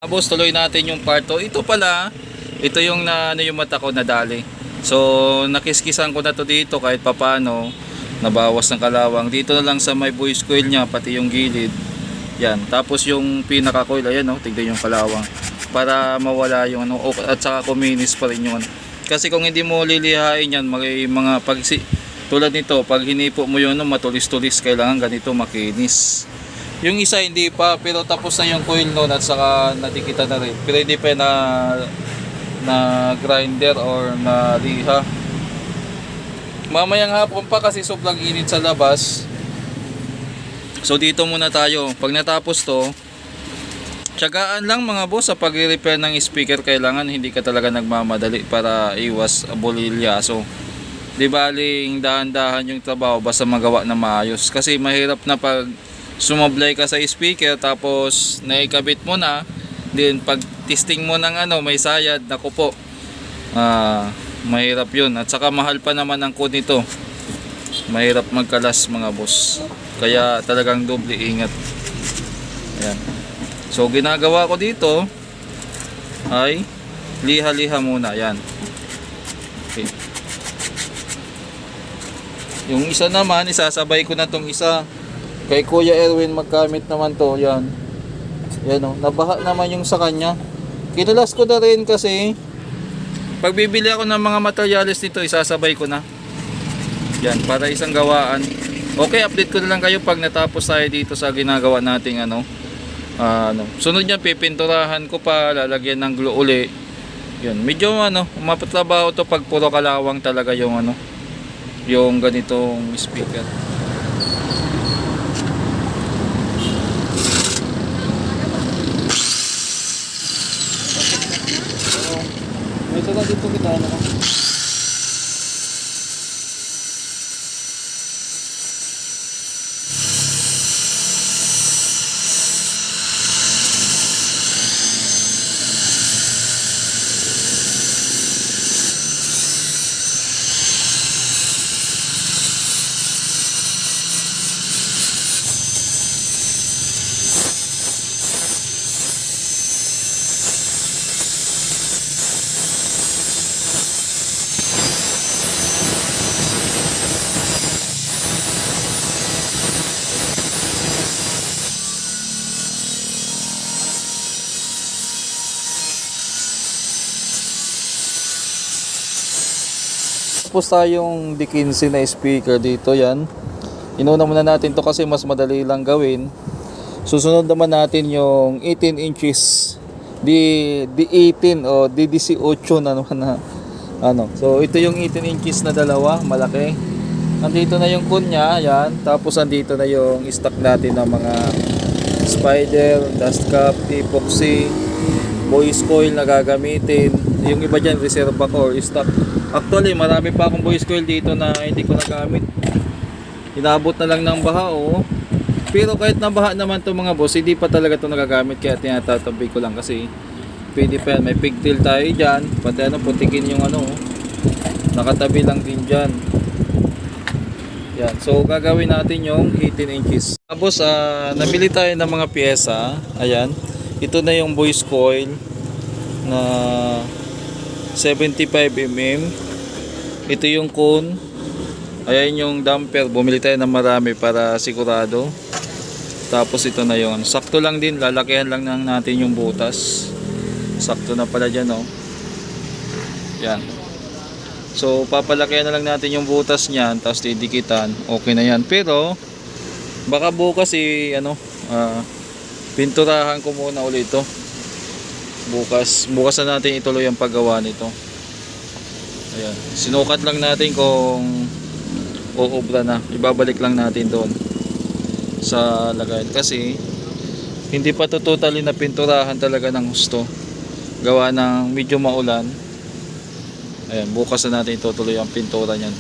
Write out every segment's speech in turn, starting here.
Tapos tuloy natin yung part 2. Ito pala, ito yung na ano yung mata ko nadali. So nakiskisan ko na to dito kahit papano, nabawas ng kalawang. Dito na lang sa may voice coil niya, pati yung gilid. Yan. Tapos yung pinaka coil, ayan oh, tignan yung kalawang. Para mawala yung ano, at saka kuminis pa rin yung ano. Kasi kung hindi mo lilihain yan, may mga tulad nito, pag hinipo mo yun, matulis-tulis, kailangan ganito makinis. Yung isa hindi pa, pero tapos na yung coil noon at saka nadikitan na rin. Pero hindi pa na grinder or na liha. Mamayang hapon pa kasi sobrang init sa labas. So dito muna tayo. Pag natapos to, tiyagaan lang mga boss sa pag-repair ng speaker. Kailangan hindi ka talaga nagmamadali para iwas bolilya. So di baling dahan-dahan yung trabaho basta magawa na maayos. Kasi mahirap na pag sumablay ka sa speaker tapos naikabit mo na, din pag testing mo ng ano may sayad, naku po, mahirap yun. At saka mahal pa naman ang code nito, mahirap magkalas mga boss, kaya talagang doble ingat. Ayan. So ginagawa ko dito ay liha-liha muna. Ayan. Okay. Yung isa naman isasabay ko na tong isa kay Kuya Erwin, magkamit naman to. Yan. Yan o. Nabaha naman yung sa kanya. Kinalas ko na rin kasi pag bibili ako ng mga materials nito, isasabay ko na. Yan. Para isang gawaan. Okay, update ko na lang kayo pag natapos tayo dito sa ginagawa nating ano. Sunod yan, pipinturahan ko pa, lalagyan ng glue uli. Yan. Medyo ano, mapatrabaho to pag puro kalawang talaga yung ano, yung ganitong speaker. Ito na dito kita ano. Tapos tayong D15 na speaker dito. Yan, inuna muna natin to kasi mas madali lang gawin. Susunod naman natin yung 18 inches D18 o D18 na ano. So ito yung 18 inches na dalawa, malaki. Nandito na yung kun nya, yan. Tapos andito na yung stock natin ng mga spider, dust cap, epoxy, voice coil na gagamitin. Yung iba dyan reserve ako or stock. Actually marami pa akong voice coil dito na hindi ko nagamit. Inabot na lang ng baha oh. Pero kahit nabaha naman to mga boss, hindi pa talaga to nagagamit, kaya tinatatabi ko lang kasi pwede pa yan. May pigtail tayo dyan, pati ano, putikin yung ano oh. Nakatabi lang din dyan. Yan. So gagawin natin yung 18 inches. Tapos nabili tayo ng mga pyesa. Ayan. Ito na yung voice coil na 75mm. Ito yung cone. Ayan yung damper. Bumili tayo ng marami para sigurado. Tapos ito na yung sakto lang din. Lalakihan lang natin yung butas. Sakto na pala dyan oh. Yan. So papalakihan na lang natin yung butas niyan, tapos didikitan. Okay na yan. Pero baka bukas pinturahan ko muna ulit ito. Bukas na natin ituloy ang paggawa nito. Ayan. Sinukat lang natin kung uubra na. Ibabalik lang natin doon sa lagayan. Kasi hindi pa to totally na pinturahan talaga ng gusto. Gawa ng medyo maulan. Ayan, bukas na natin itutuloy ang pintura niyan.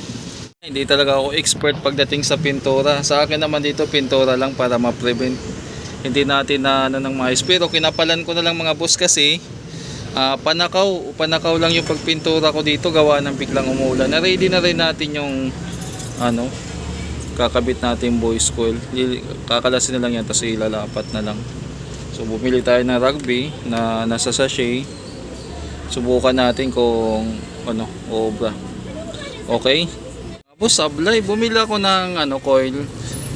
Hindi talaga ako expert pagdating sa pintura. Sa akin naman dito pintura lang para ma-prevent. Hindi natin na ano ng maayos. Pero kinapalan ko na lang mga boss kasi panakaw lang yung pagpintura ko dito gawa ng biglang umulan. Na-ready na rin natin yung kakabit natin voice coil. Kakalasin na lang yan tapos ilalapat na lang. So bumili tayo ng rugby na nasa sachet. Subukan natin kung ano, obra. Okay. Tapos sablay, bumili ako ng coil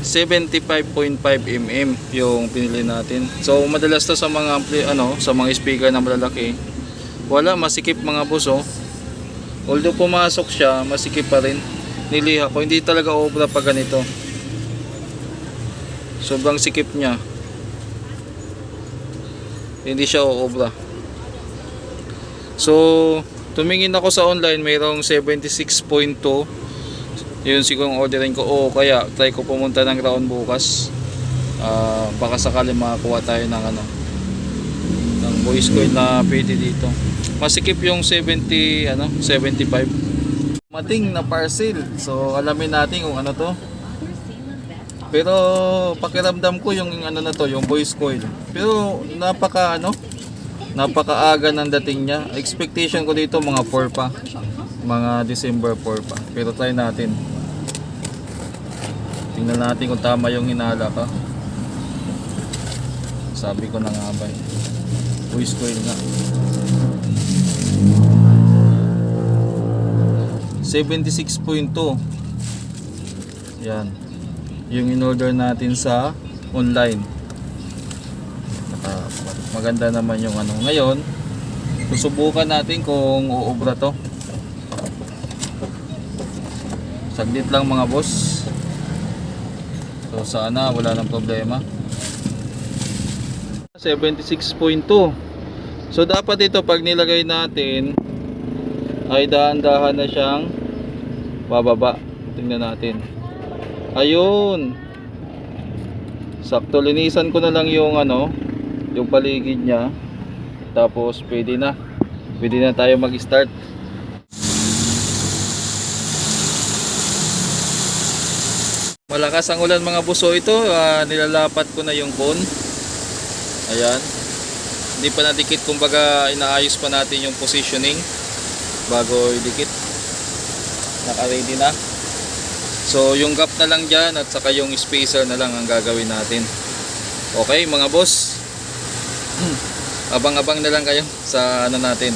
75.5 mm yung pinili natin. So madalas to sa mga sa mga speaker na malalaki. Wala, masikip mga boss, oh. Although pumasok siya, masikip pa rin. Niliha ko, hindi talaga obra pag ganito. Sobrang sikip niya. Hindi siya obra. So tumingin ako sa online, mayroong 76.2. Yun siguro orderin ko. O kaya try ko pumunta ng Round bukas. Baka sakali makakuha tayo ng ng voice coil na pwede dito. Masikip yung 75. Mating na parcel. So alamin natin kung ano to. Pero pakiramdam ko yung na to, yung voice coil. Pero napakaaga ng dating niya. Expectation ko dito mga 4 pa. Mga December 4 pa. Pero try natin. Tingnan natin kung tama yung hinala ka. Sabi ko na nga ba eh. Voice coil nga. 76.2. Yan. Yung in-order natin sa online. Maganda naman yung Ngayon, susubukan natin kung uubra to. Saglit lang mga boss. So sana wala nang problema. 76.2. So dapat ito pag nilagay natin ay dahan-dahan na siyang bababa. Tingnan natin. Ayun. Sakto, linisan ko na lang yung yung paligid niya. Tapos pwede na tayo mag-start. Malakas ang ulan mga buso ito. Nilalapat ko na yung cone. Ayan. Hindi pa nadikit, kumbaga inaayos pa natin yung positioning bago idikit. Naka-ready na. So yung gap na lang dyan at saka yung spacer na lang ang gagawin natin. Okay mga boss. Abang-abang na lang kayo sa natin.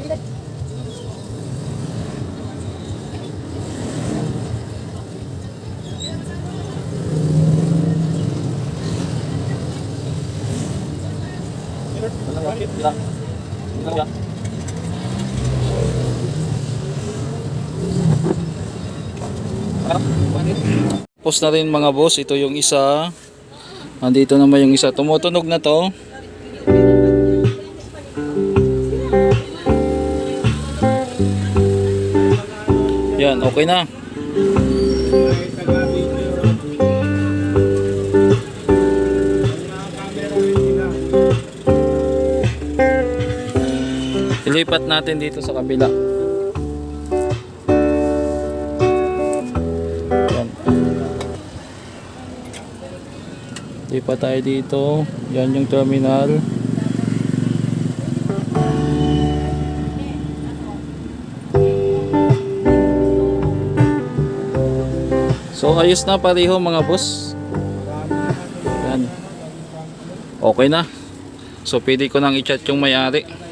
Post na rin mga boss, ito yung isa. Andito naman yung isa. Tumutunog na to. Yan, okay na. Ilipat natin dito sa kabila. Yan. Lipat tayo dito. Yan yung terminal. So ayos na pareho mga boss. Yan. Okay na. So pwede ko nang i-chat yung may-ari.